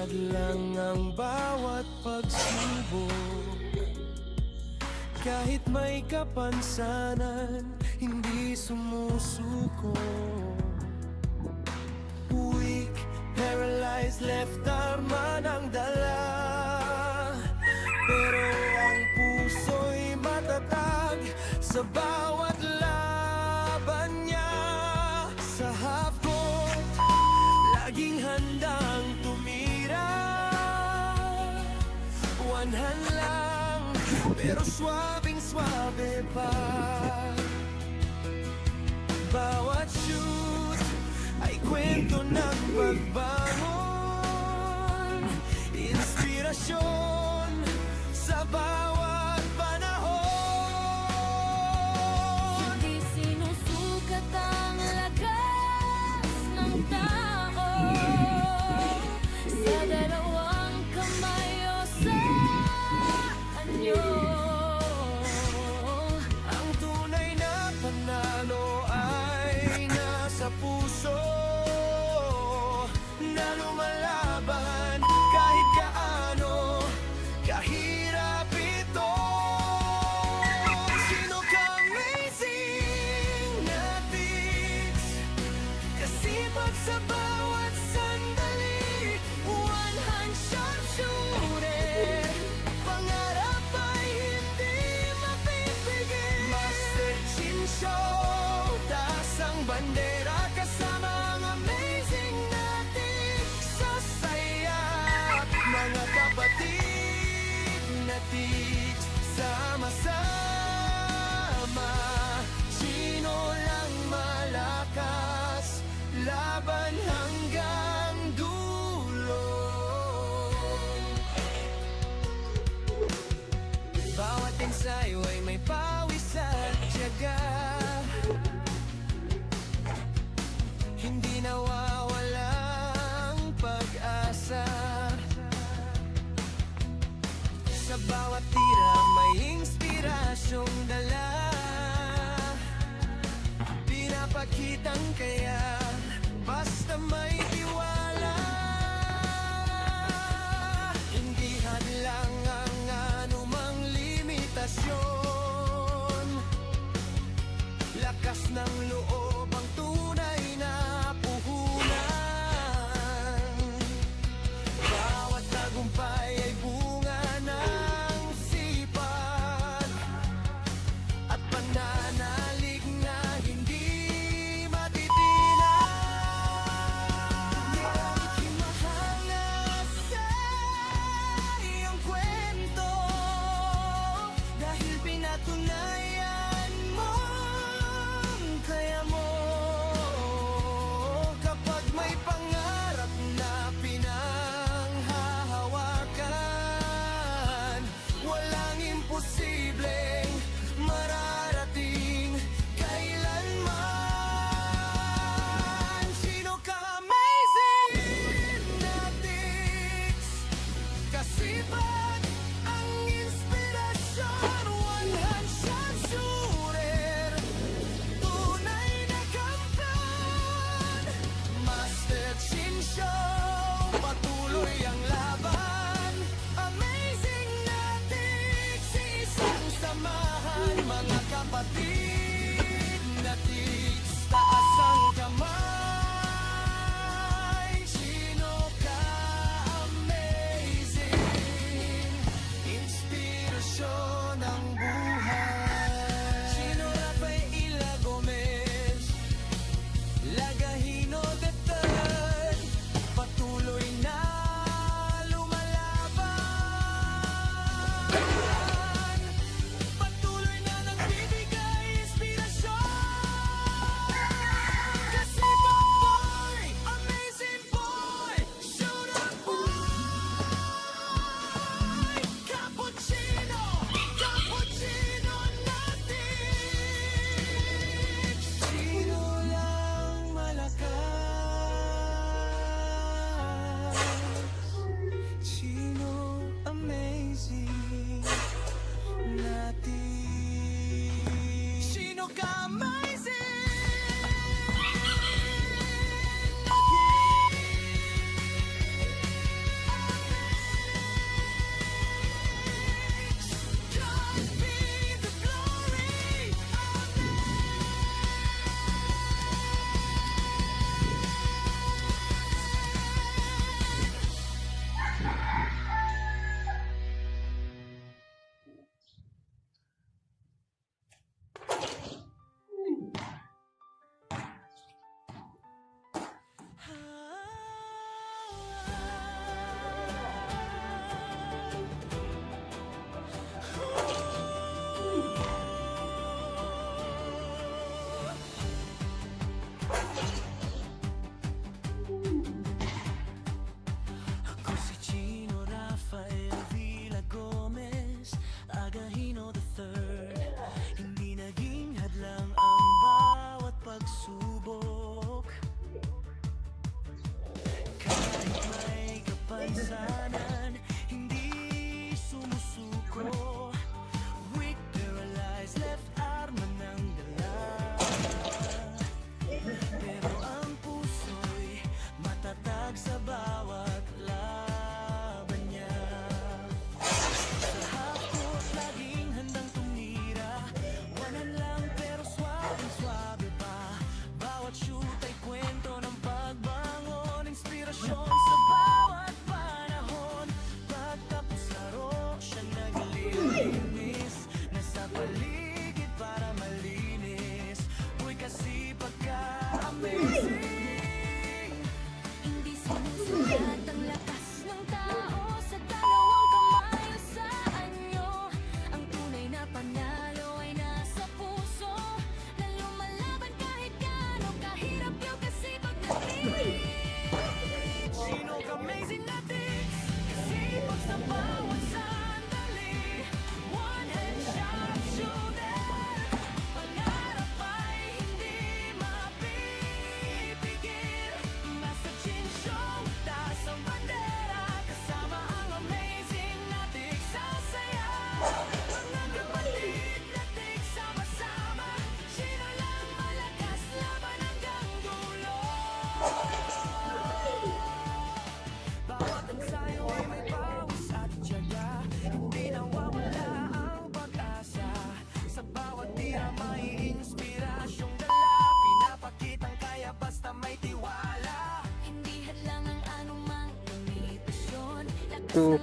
hadlang ang bawat pagsubok. Kahit may kapansanan, hindi sumusuko. Weak, paralyzed, left arm man ang dala, pero ang puso'y matatag sa bawat laban niya. Sa half-court, laging handang tumira. One hand lang, pero swabing-swabe pa. Bawat shoot ay kwento ng pagbangon, inspirasyon sa bawat panahon. Hindi sinusukat ang lakas ng tao sa dalawang kamay o sa anyo. Ang tunay na panalo ay nasa puso na lumalaban kahit gaano kahirap ito. Sino ka amazing na tics, kasipag sa bawat sandali, one hand sharpshooter, pangarap ay hindi mapipigil. Master Chin Show, taas ang bandera kasama ang amazing na tics sa saya. Mga kapatid na tics, sama-sama, sino lang malakas, laban hanggang dulo. Bawat ensayo ay may pawis at tiyaga, hindi nawawalang pag-asa. Sa bawat tira may inspirasyong dala, pinapakitang kaya basta may tiwala. Hindi hadlang ang anumang limitasyon, lakas ng loob ang tunay na puhunan. Bawat tagumpay ay bunga ng sipag at pananalig na hindi matitinag. Ikimahal na sa iyong kwento, dahil pinatunayan mo ang kaya mo. Kapag may pangarap na pinanghahawakan, walang imposibleng mararating kailanman. Sino ka amazing na tics, kasipag ang inspirasyon, one hand sharpshooter, tunay na kampiyon. Master Chin Show, patuloy ang laban, amazing na tics, isang samahan. Mga kapatid na tics, taas ang kamay, sino ka amazing. to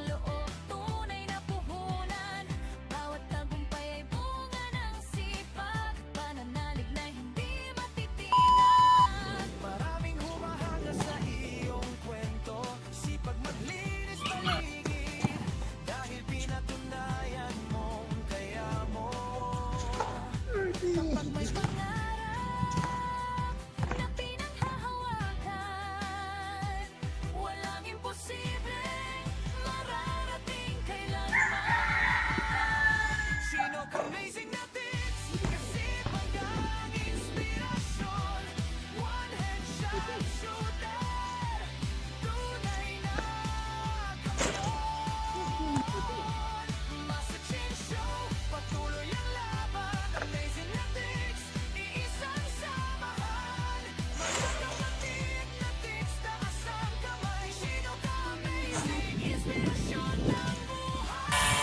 Tunay na puhunan. Bawat tagumpay ay bunga ng sipag. Pananalig na hindi matitinan. Maraming humahanga sa iyong kwento, sipag maglinis paligid, dahil pinatunayan mong kaya mo. Kapag may pangarap na pinanghahawakan, walang imposibleng mararating kailanman. Sino ka amazing na tips, kasi paggang inspirasyon, one headshot shooter, tunay na kampiyon. Master Chin Show, patuloy ang laban, amazing na tips, iisang samahan. Magkakapatid na tips, taas ang kamay, sino ka amazing, inspirasyon ng buhay.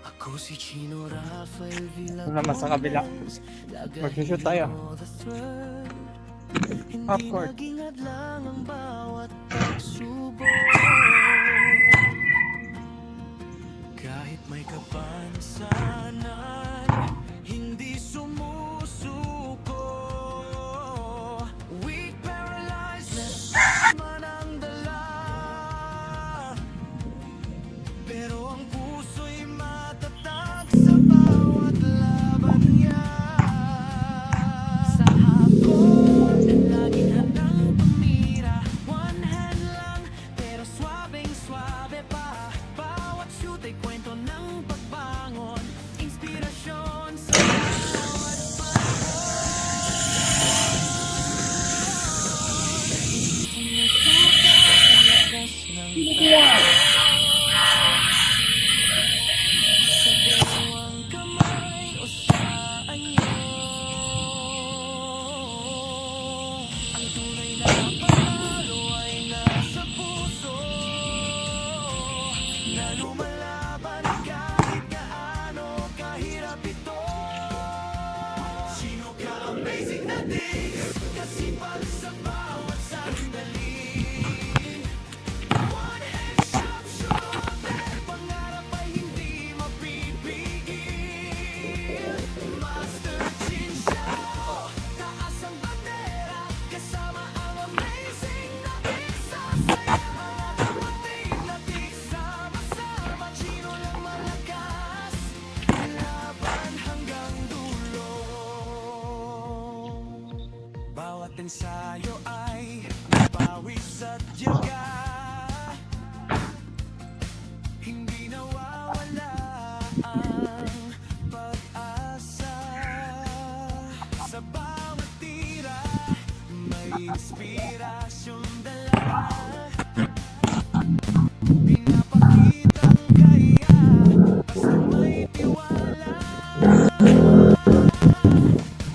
Ako si Chino Rafael Villagomez. Ano naman sa kabila? Mag-shoot tayo. Hindi Upward. naging hadlang ang bawat pagsubok. Kahit may kapansanan, hindi sumusuko. Weak, paralyzed, less man ang dala. Pero ang puso'y matatag sa bawat laban niya. Sa hapon, laging handang tumira. One hand lang, pero swabeng-swabe pa. Bawat shoot ay kwento ng pagbangon. Inspirasyon sa bawat sumusuka sa lakas ng sa dalawang kamay o sa anyo. Ang tunay na panalo ay nasa puso, na lumalaban kahit gaano kahirap ito. Sino ka amazing na tips, kasipag sa bawat sandali. One headshot shooter, pangarap ay hindi mapipigil. Master Chin Show, taas ang bandera, kasama ang amazing na tigsasaya. Mga kapatid na tigsama-sama, Chino lang malakas, laban hanggang dulo. Bawat ensayo ay pawis at tiyaga, hindi nawawala ang pag-asa. Sa bawat tira, may inspirasyon dala. Pinapakitang kaya, basta may tiwala.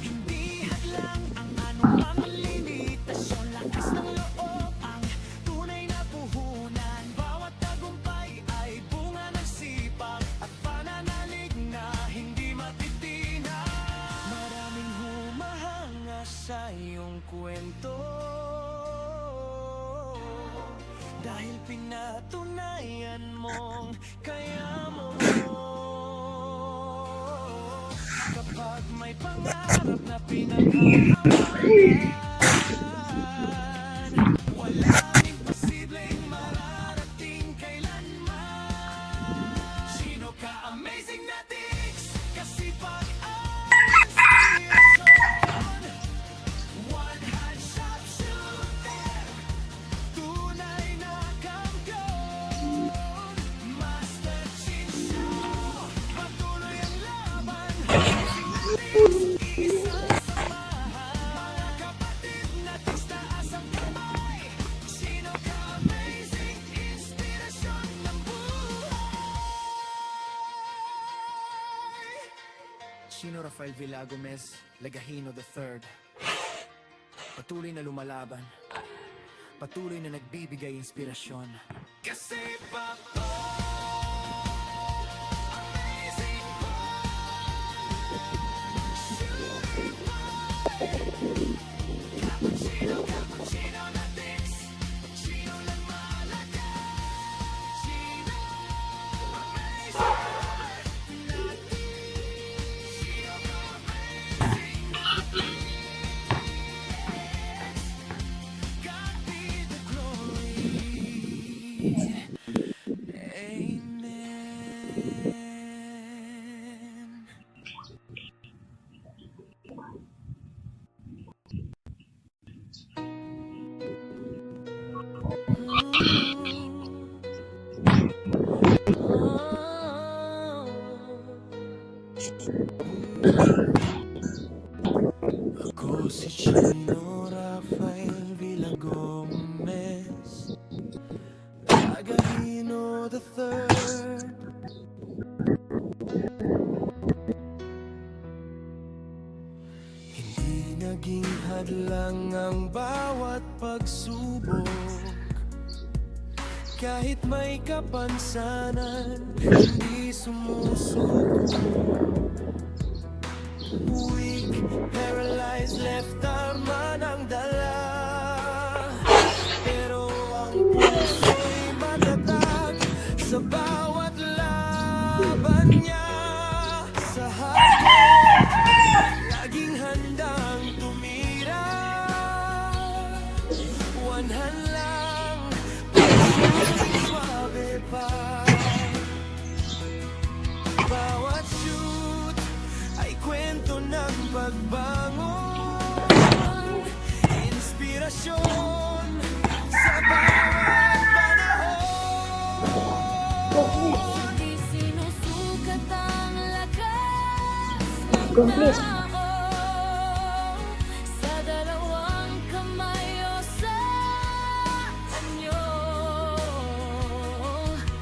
Hindi hadlang ang anumang limitasyon. Lakas ng loob ang tunay na puhunan. Bawat tagumpay ay bunga ng sipag at pananalig na hindi matitinag. Maraming humahanga sa iyong kwento, dahil pinatunayan mong kaya mo. Kapag may pangarap na pinaghahawakan, walang imposibleng mararating kailanman. Sino ka amazing na tips, kasipag Rafael Villagomez Legahino III. Patuloy na lumalaban, patuloy na nagbibigay inspirasyon. Kasi Papa, amazing Cappuccino, cappuccino na Dix, Chino lang malaga, Chino, amazing na Dix, Chino amazing na Dix. God be the glory. Amen. Ako si Chino Rafael Villagomez Legahino III. Hindi naging hadlang ang bawat pagsubok. Kahit may kapansanan, hindi sumusuko. Weak, paralyzed, left arm man ang dala. Pero ang puso'y matatag sa bawat laban niya. Sa hagod, laging handang tumira. Wanhan lang, pagsulit swabe pa. Bawat shoot ay kwento ng pagbangon, inspirasyon sa bawat panahon. Di sinusukat ang lakas ng Complete. tao sa dalawang kamay o sa anyo.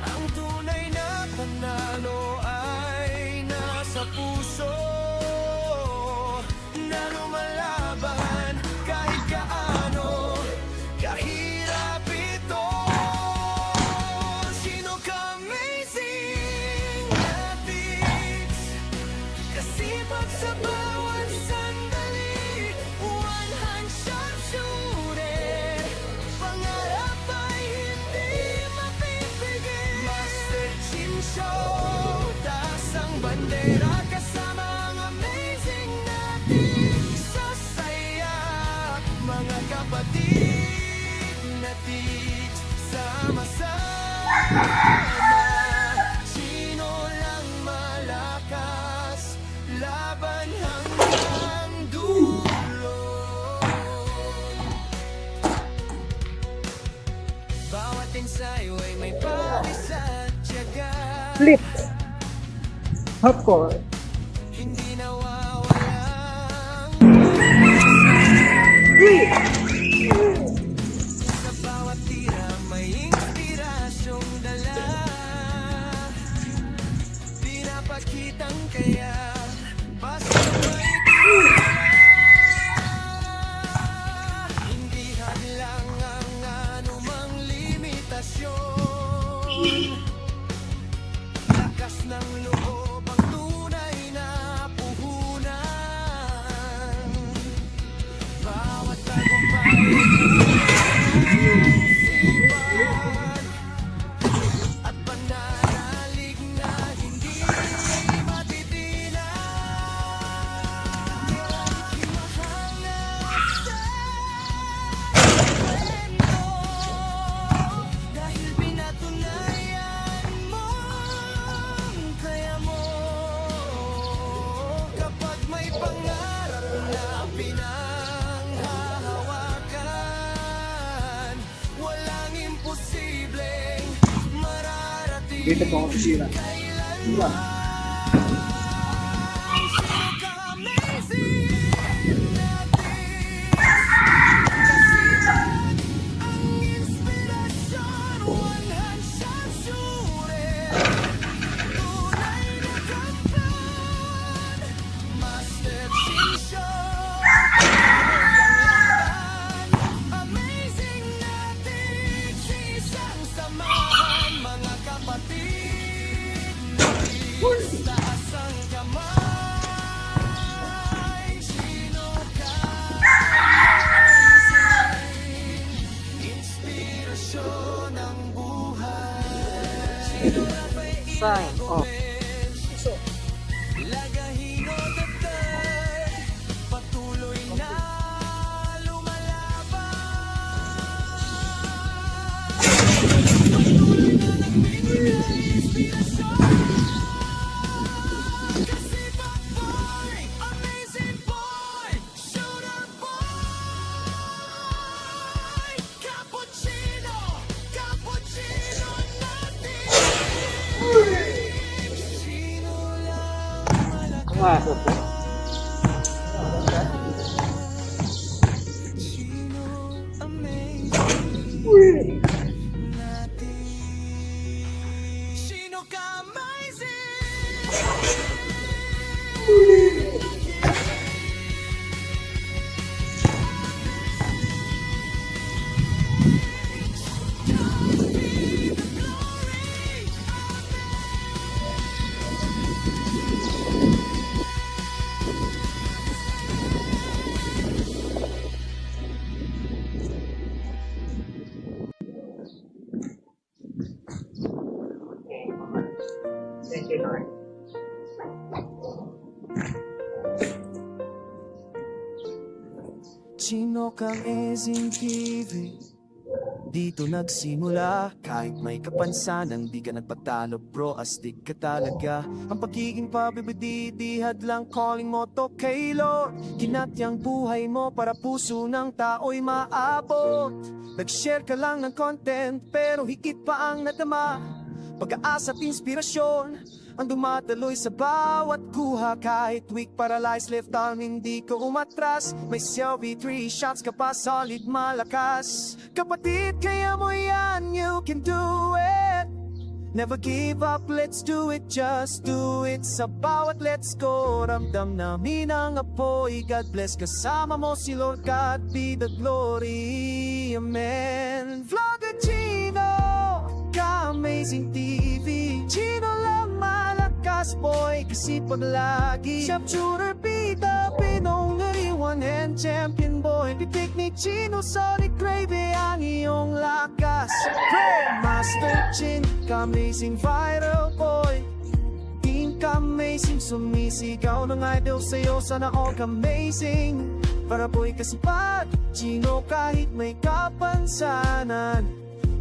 Ang tunay na panalo ay nasa puso na lumalaban kahit gaano kahirap ito. Sino ka amazing natin? Kasipag sa bawat sandali, one-hand sharpshooter. Pangarap ay hindi mapipigil. Master Chin Show, taas ang bandera kasama ang amazing natin. Sasaya, mga kapatid natin, sama-sama. Sino lang malakas, laban hanggang dulo. Bawat ensayo ay may pawis at tiyaga. Flip. Hardcore. Hindi nawawalang sa bawat tira may inspirasyong dala. Pinapakitang kaya basta may tira. Hindi hadlang ang anumang limitasyon. Lakas ng loob ang tunay na puhunan. Bawat tagumpay sipag at pananalig na hindi matitinag. Mahal na sa kwento dahil pinatunayan mo ang kaya mo. Kapag may pangarap na pinanghahawakan, walang imposibleng mararating. Dito po ako sila. Diba? Master nga. Chino, amazing natin. Chino ka amazing. Thank you, Lord. Chino ka amazing TV. Dito nagsimula, kahit may kapansanan, di ka nagpatalo bro, astig ka talaga. Ang pagiging pabibidihad lang, calling mo to kay Lord. Kinatyang buhay mo para puso ng tao'y maabot. Nag-share ka lang ng content, pero higit pa ang nadama. Pag-aasa at inspirasyon ang dumadaloy sa bawat kuha. Kahit weak, paralyzed, left arm, hindi ka umatras. May selfie, 3 shots ka pa, solid, malakas. Kapatid, kaya mo yan, you can do it. Never give up, let's do it, just do it. Sa bawat let's go, ramdam namin ang apoy. God bless, kasama mo si Lord, God be the glory, amen. Vlogger Chino, ka-amazing TV. Chino lang malakas boy, kasi pag lagi sharpshooter, pita, pinongari, one hand champion boy. Pitik ni Chino, solid gravy ang iyong lakas. Master Chin, ka-amazing viral boy. Team ka-amazing, sumisigaw ng idol sa'yo, sana all ka-amazing. Para boy kasipag, Chino kahit may kapansanan.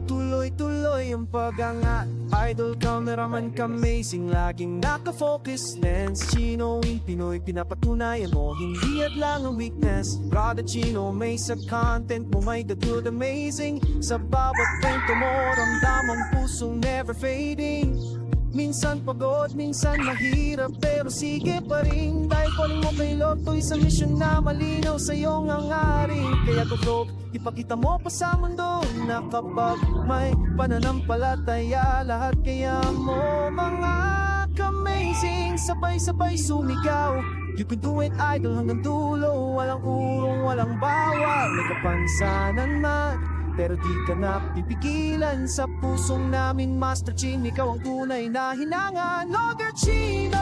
Tuloy-tuloy ang pag-angat. Idol, cameraman, ka-amazing. Laging naka-focus lens. Chino, yung Pinoy, pinapatunayan mo hindi at lang ang weakness. Brother Chino, may sa content mo, may the good amazing. Sa bawat kwento mo, ramdam ang pusong never fading. Minsan pagod, minsan mahirap, pero sige pa rin. Dahil calling mo kay Lord, to isang mission na malinaw sa iyong hangarin. Kaya go bro, ipakita mo pa sa mundo na kapag may pananampalataya, lahat kaya mo mga ka-amazing. Sabay-sabay sumigaw, you can do it idol hanggang dulo. Walang urong, walang bawal, may kapansanan man, pero di ka na pipigilan. Sa pusong namin, Master Chin, ikaw ang tunay na hinangan. Logger Chino,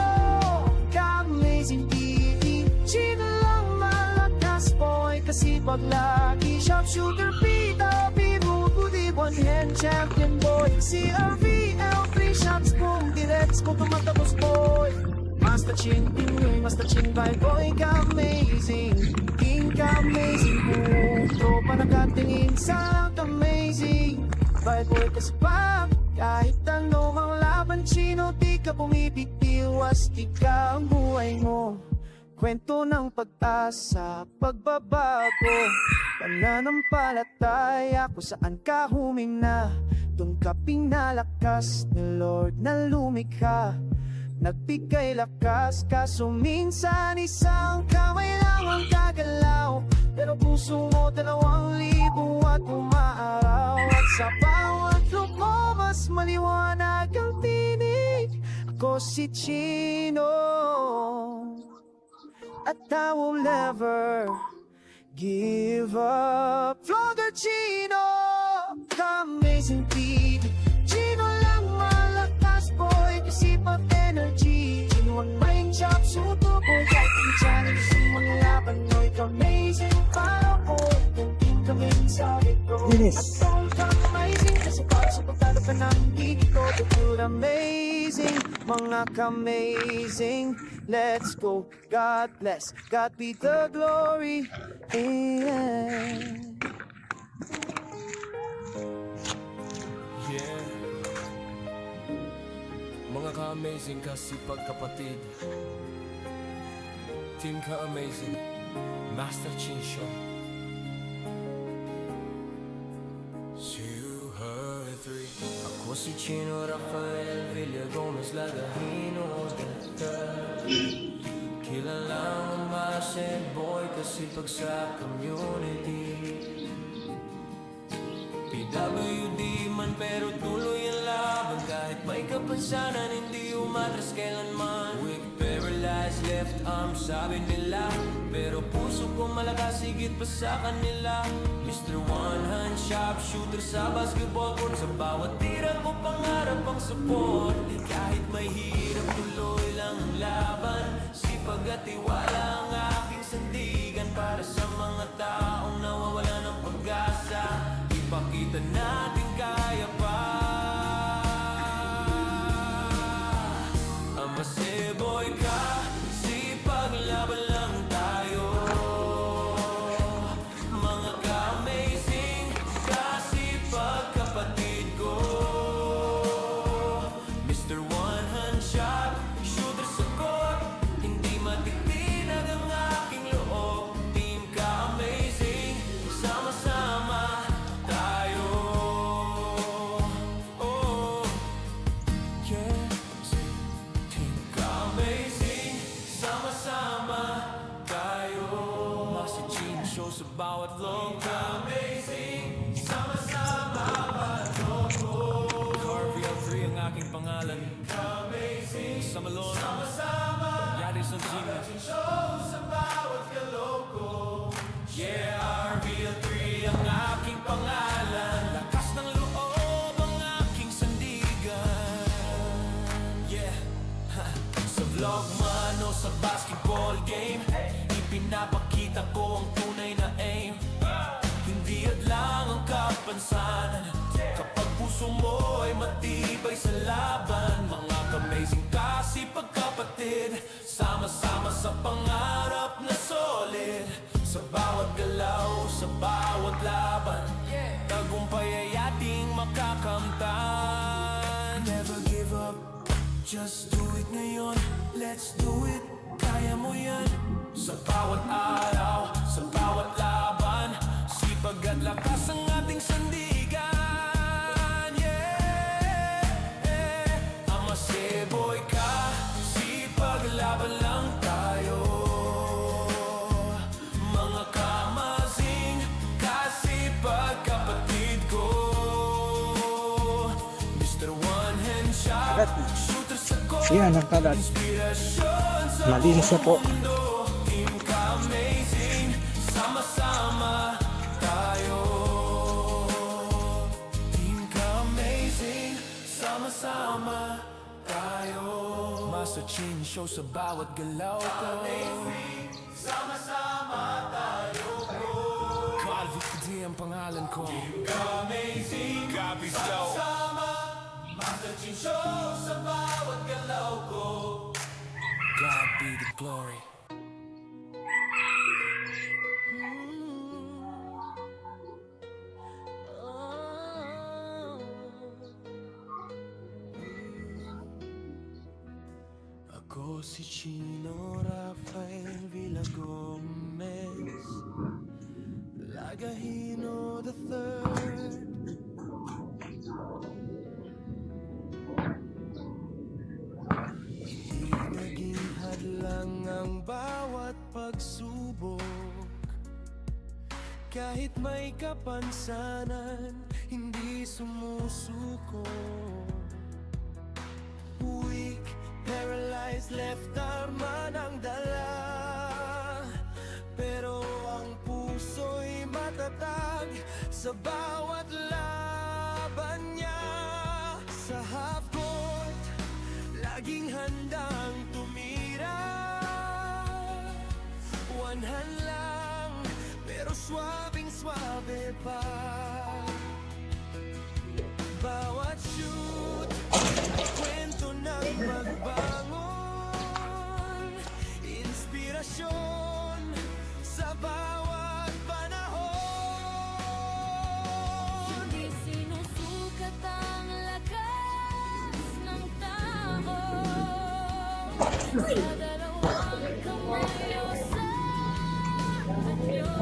ka-amazing TV. Chino lang malakas boy, kasi pag lagi sharpshooter, pita, biro, budi, one hand champion boy. CRVL, 3 shots, boom, direct ko tumatapos boy. Master Chin, Pinoy, Master Chin, vibe boy, ka-amazing. King ka-amazing, boom, tropa nakatingin sa amazing. Vibe boy kasi pa, kahit ano mang laban, Chino, di ka pumipigil, wastig ka ang buhay mo. Kwento ng pag-asa, pagbabago, pananampalataya, kung saan ka humina. Doon ka pinalakas ni Lord na lumikha. Nagbigay lakas, kaso minsan isang kamay lang ang gagalaw. Pero puso mo 2,000 at umaaraw. At sa bawat look mo, mas maliwanag ang tinig. Ako si Chino, at I will never give up. Vlogger Chino, ka-amazing TV. Chino lang malakas boy, kasi pag energy. Chino ang brain chop, suto boy, kahit ang challenge mo laban mo'y ka-amazing. Para ko, kung kami sa ito. Yes. At all ka-amazing, kasi pag sa pagtalo ka ng dito, the good amazing. Mga ka-amazing, let's go. God bless, God be the glory. Amen. Yeah. Mga ka-amazing kasipag kapatid. Team ka-amazing, Master Chin Show. 2, 3. Ako si Chino Rafael Villagomez Lagahino. sipag sa community. PWD man pero tuloy ang laban. Kahit may kapansanan, hindi umatras kailanman. With paralyzed left arm, sabi nila, pero puso ko malakas, higit pa sa kanila. Mr. One Hand Sharpshooter sa basketball court. Sa bawat tira ko pangarap ang support. Kahit may hirap, tuloy lang ang laban. Sipag at tiwala ang aking sandigan. Para sa mga taong nawawala ng pag-asa, ipakita natin kaya pa. Ama Seboy ka, sipag laban lang tayo. Mga ka-amazing, kasipag kapatid ko. Mr. One Hand Shot, shooter sa court, hindi matitinag ang aking loob. Team ka-amazing, sama-sama tayo. Oh, yeah. Team ka-amazing, sama-sama tayo. Master Gene Show sa bawat logo. Ka-amazing, sama-sama bawat logo. Carvey L3 ang aking pangalan. Ka-amazing, sa Malone, sama-sama. Yari sa Gene Show sa bawat kaloko. Yeah, RVL3 ang aking pangalan. Lakas ng loob ang aking sandigan. Yeah, sa vlog man o sa basketball game, ipinapakita ko ang tunay na aim. Hindi lang ang kapansanan, kapag puso mo ay matibay sa laban. Mga ka-amazing kasipag kapatid, sama-sama sa pangarap na solid. Sa bawat galaw, sa bawat laban, tagumpay ay ating makakamtan. Never give up, just do it ngayon. Let's do it, kaya mo yan. Sa bawat araw, sa bawat laban, sipag at lakas ang ating sandigan. Yeah, Ama Seboy ka, sipag laban lang tayo. Mga kamazing, kasipag kapatid ko. Mr. One Hand Shot, shooter sa court, Yan, ang kalat. inspirasyon sa Malinis na po. mundo. Team ka-amazing, sama-sama tayo. Team ka-amazing, sama-sama tayo. Master Chin Show sa bawat galaw ko. Sama-sama tayo, bro. Calvin Kadi ang pangalan ko. Team ka-amazing, copy show. Sama-sama, Master Chin Show sa bawat galaw ko. God be the glory. Ako si Chino Rafael Villagomez, Lagahino the Third. Hindi naging hadlang ang bawat pagsubok. Kahit may kapansanan, hindi sumusuko. Weak, paralyzed, left arm man ang dala, pero ang puso'y matatag sa bawat laban niya. Sa half court, laging handang tumira. One hand lang, pero swabing-swabe pa. Bawat shoot ay kwento ng pagbangon, inspirasyon sa bawat panahon. Hindi sinusukat ang lakas ng tao sa dalawang kamay o sa anyo.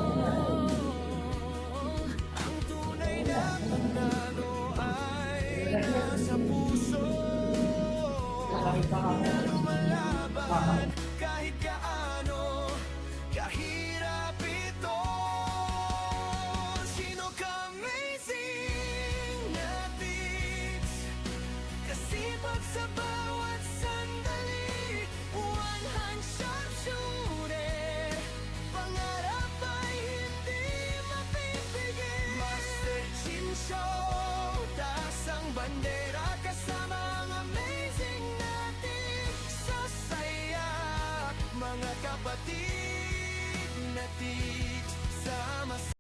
Ang tunay na panalo ay nasa puso na lumalaban kahit gaano kahirap kapatid na di sama-sama.